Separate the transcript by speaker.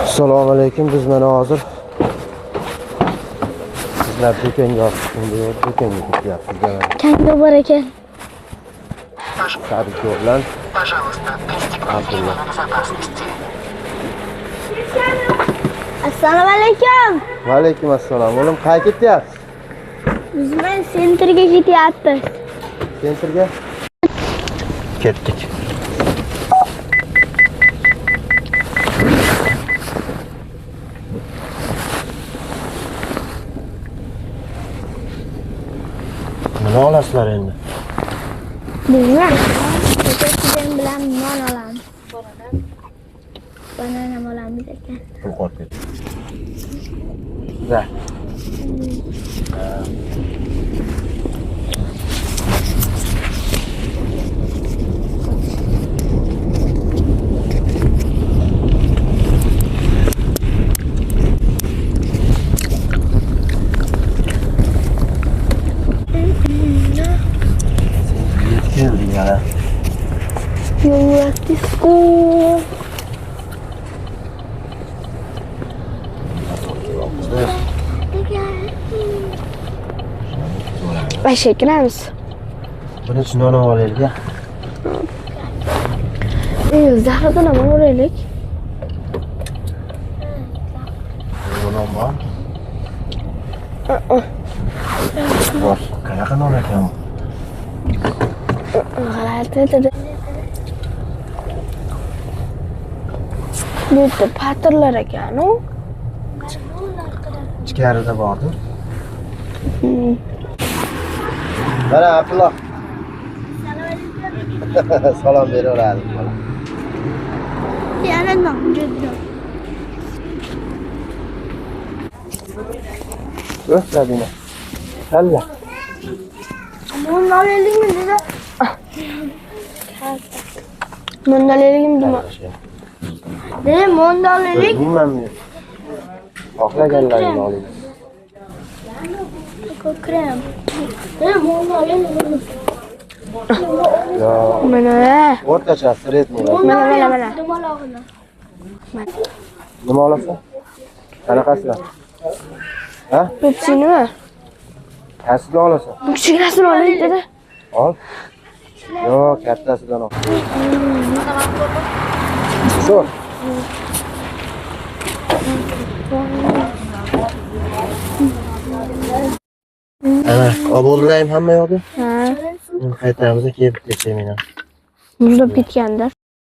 Speaker 1: Assalomu alaykum. Biz mana hozir sizlar do'konga do'konga ketyapsizlar.
Speaker 2: Kanga bor ekan.
Speaker 1: Sabit bilan Abdulloh.
Speaker 2: Assalomu alaykum.
Speaker 1: Va alaykum assalom. O'g'lim qayerga ketyapsiz?
Speaker 2: Biz men sentrga ketyapmiz.
Speaker 1: Sentrga? Ketdik. Nima olasizlar endi?
Speaker 2: Bilmem. Keyin bilan non olamiz. Banana olamiz ekan.
Speaker 1: Qo'rqib. Da. Ya.
Speaker 2: Yo'q, disko. Aşağı giremiz.
Speaker 1: Birinchi non olaylik ya.
Speaker 2: Zahradan ama oraylik.
Speaker 1: Non bor. Bor. Qanaqa non ekan?
Speaker 2: G'alati dedi. Bu yerda patirlar ekan, u.
Speaker 1: Ichkarida bordi. Mana Abdulloh. Salom beraveradi.
Speaker 2: Yana non dedi.
Speaker 1: O'sladingmi? Halla.
Speaker 2: Non olaylikmi dedi. Non olaylikmi dedi. Dedi, non olaylik.
Speaker 1: Bilmayman. Xohlaganlaringni oling.
Speaker 2: Ko'krem. Dedi, non olaylik.
Speaker 1: Yo,
Speaker 2: Mana.
Speaker 1: o'rtacha sredniy.
Speaker 2: Mana.
Speaker 1: Nima olasan? Qanaqasidan? Ha?
Speaker 2: Pepsini.
Speaker 1: Qaysiga olasan?
Speaker 2: Bu kichkinasini olaylik dedi.
Speaker 1: Ol. Yo, kattasidan ol. Shu. Ana, obuldayım hamma yo'qda.
Speaker 2: Ha.
Speaker 1: Qaytamiz kelib ketmayman.
Speaker 2: Muzlab ketgandir.